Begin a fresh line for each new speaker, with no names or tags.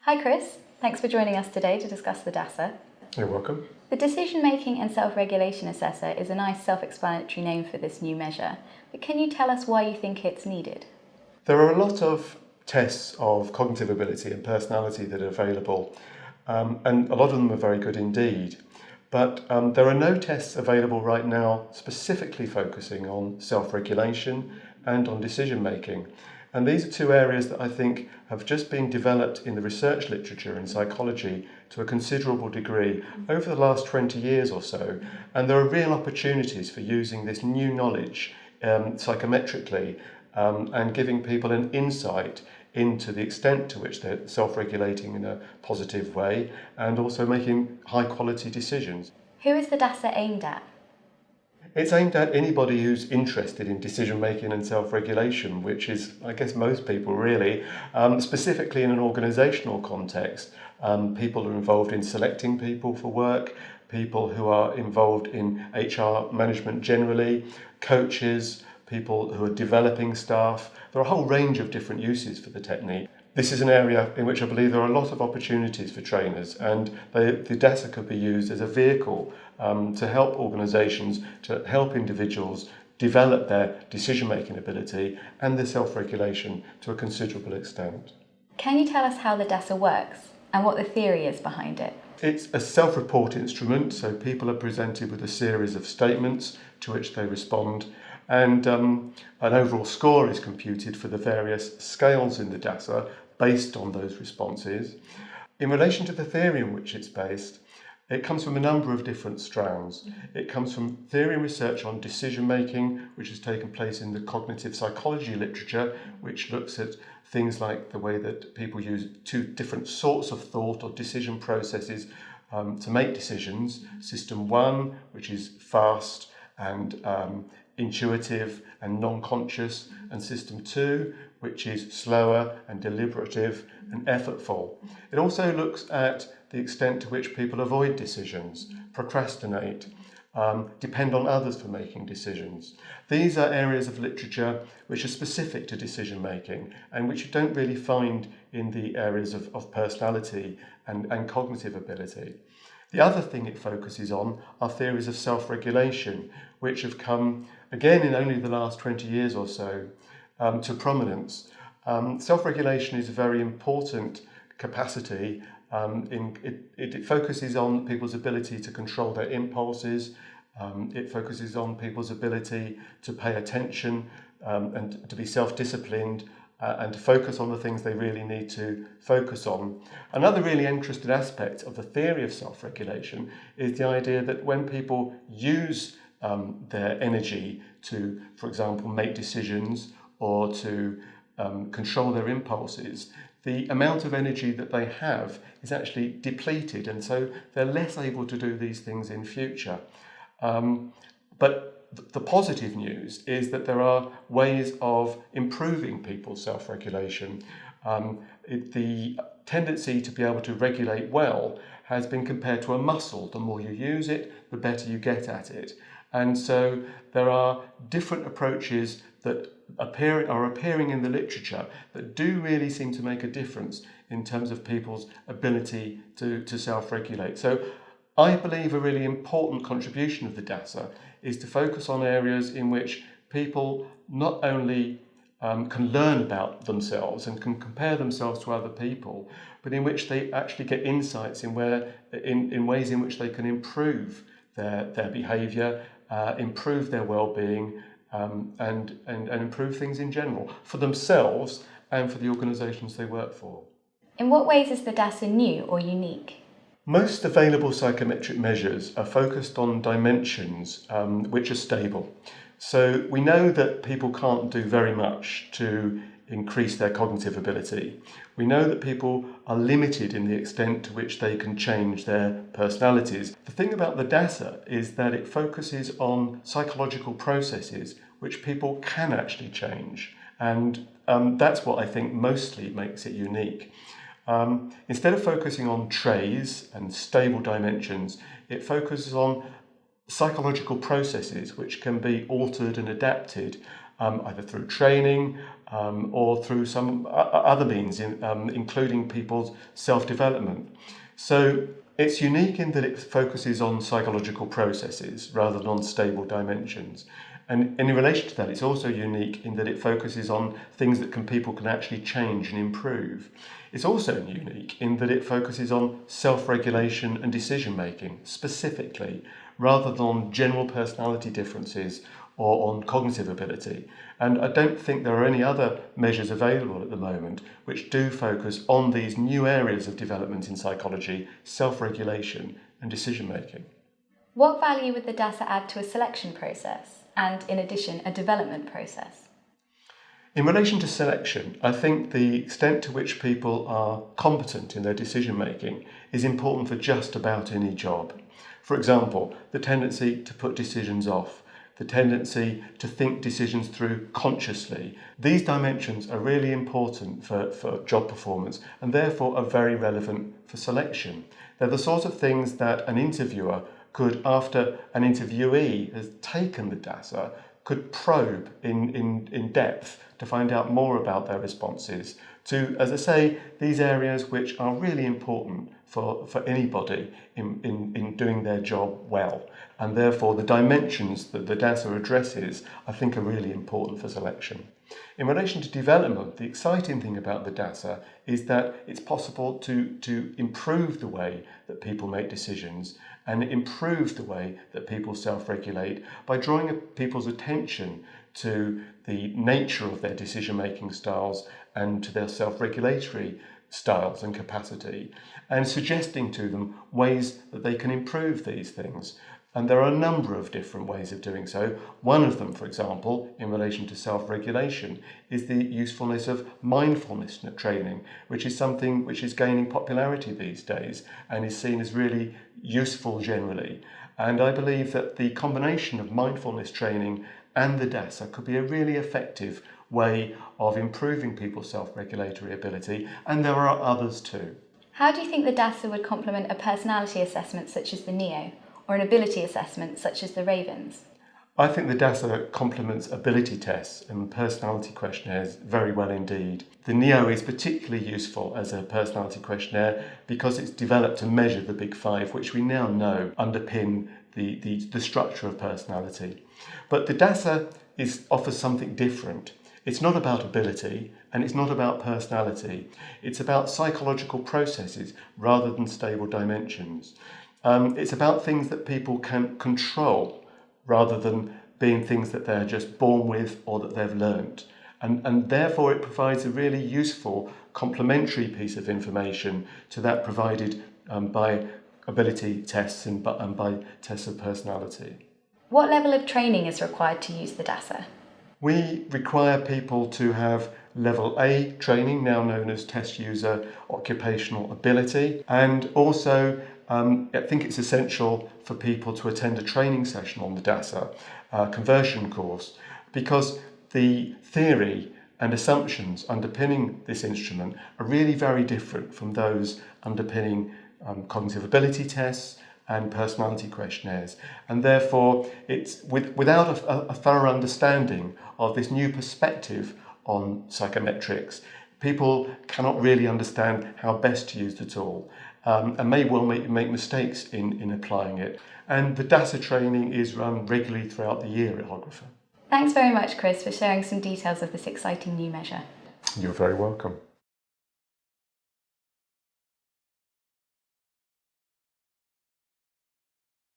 Hi Chris, thanks for joining us today to discuss the DASA.
You're welcome.
The Decision-Making and Self-Regulation Assessor is a nice self-explanatory name for this new measure, but can you tell us why you think it's needed?
There are a lot of tests of cognitive ability and personality that are available, and a lot of them are very good indeed. But there are no tests available right now specifically focusing on self-regulation and on decision-making. And these are two areas that I think have just been developed in the research literature in psychology to a considerable degree over the last 20 years or so. And there are real opportunities for using this new knowledge psychometrically and giving people an insight into the extent to which they're self-regulating in a positive way and also making high-quality decisions.
Who is the DASA aimed at?
It's aimed at anybody who's interested in decision-making and self-regulation, which is, I guess, most people really, specifically in an organisational context. People who are involved in selecting people for work, people who are involved in HR management generally, coaches, people who are developing staff. There are a whole range of different uses for the technique. This is an area in which I believe there are a lot of opportunities for trainers, and the DASA could be used as a vehicle to help organisations, to help individuals develop their decision-making ability and their self-regulation to a considerable extent.
Can you tell us how the DASA works and what the theory is behind it?
It's a self-report instrument, so people are presented with a series of statements to which they respond, and an overall score is computed for the various scales in the DASA based on those responses. In relation to the theory on which it's based, it comes from a number of different strands. It comes from theory and research on decision-making, which has taken place in the cognitive psychology literature, which looks at things like the way that people use two different sorts of thought or decision processes to make decisions. System 1, which is fast and intuitive and non-conscious, and System 2, which is slower and deliberative and effortful. It also looks at the extent to which people avoid decisions, procrastinate, depend on others for making decisions. These are areas of literature which are specific to decision making and which you don't really find in the areas of personality and cognitive ability. The other thing it focuses on are theories of self-regulation, which have come, again in only the last 20 years or so, to prominence. Self-regulation is a very important capacity. It focuses on people's ability to control their impulses. It focuses on people's ability to pay attention and to be self-disciplined and to focus on the things they really need to focus on. Another really interesting aspect of the theory of self-regulation is the idea that when people use their energy to, for example, make decisions or to control their impulses, the amount of energy that they have is actually depleted, and so they're less able to do these things in future. But the positive news is that there are ways of improving people's self-regulation. The tendency to be able to regulate well has been compared to a muscle. The more you use it, the better you get at it. And so there are different approaches that are appearing in the literature that do really seem to make a difference in terms of people's ability to self-regulate. So I believe a really important contribution of the DASA is to focus on areas in which people not only can learn about themselves and can compare themselves to other people, but in which they actually get insights in ways in which they can improve their behaviour, improve their well-being, and improve things in general for themselves and for the organisations they work for.
In what ways is the DASA new or unique?
Most available psychometric measures are focused on dimensions which are stable. So we know that people can't do very much to increase their cognitive ability. We know that people are limited in the extent to which they can change their personalities. The thing about the DASA is that it focuses on psychological processes which people can actually change, and that's what I think mostly makes it unique. Instead of focusing on trays and stable dimensions, it focuses on psychological processes which can be altered and adapted either through training or through some other means, including people's self-development. So it's unique in that it focuses on psychological processes rather than on stable dimensions. And in relation to that, it's also unique in that it focuses on things that people can actually change and improve. It's also unique in that it focuses on self-regulation and decision-making specifically, rather than on general personality differences or on cognitive ability. And I don't think there are any other measures available at the moment which do focus on these new areas of development in psychology, self-regulation and decision-making.
What value would the DASA add to a selection process and, in addition, a development process?
In relation to selection, I think the extent to which people are competent in their decision-making is important for just about any job. For example, the tendency to put decisions off, the tendency to think decisions through consciously. These dimensions are really important for job performance and therefore are very relevant for selection. They're the sort of things that an interviewer could, after an interviewee has taken the DASA, could probe in depth to find out more about their responses to, as I say, these areas which are really important for anybody in doing their job well. And therefore the dimensions that the DASA addresses, I think, are really important for selection. In relation to development, the exciting thing about the DASA is that it's possible to improve the way that people make decisions and improve the way that people self-regulate by drawing people's attention to the nature of their decision-making styles and to their self-regulatory styles and capacity, and suggesting to them ways that they can improve these things. And there are a number of different ways of doing so. One of them, for example, in relation to self-regulation, is the usefulness of mindfulness training, which is something which is gaining popularity these days and is seen as really useful generally. And I believe that the combination of mindfulness training and the DASA could be a really effective way of improving people's self-regulatory ability, and there are others too.
How do you think the DASA would complement a personality assessment such as the NEO, or an ability assessment such as the Ravens?
I think the DASA complements ability tests and personality questionnaires very well indeed. The NEO is particularly useful as a personality questionnaire because it's developed to measure the big five, which we now know underpin the structure of personality. But the DASA offers something different. It's not about ability and it's not about personality. It's about psychological processes rather than stable dimensions. It's about things that people can control rather than being things that they're just born with or that they've learnt. And therefore it provides a really useful complementary piece of information to that provided by ability tests and by tests of personality.
What level of training is required to use the DASA?
We require people to have level A training, now known as test user occupational ability, and also I think it's essential for people to attend a training session on the DASA conversion course, because the theory and assumptions underpinning this instrument are really very different from those underpinning cognitive ability tests and personality questionnaires, and therefore it's without a thorough understanding of this new perspective on psychometrics, people cannot really understand how best to use the tool and may well make mistakes in applying it. And the DASA training is run regularly throughout the year at Hogrefe.
Thanks very much, Chris, for sharing some details of this exciting new measure.
You're very welcome.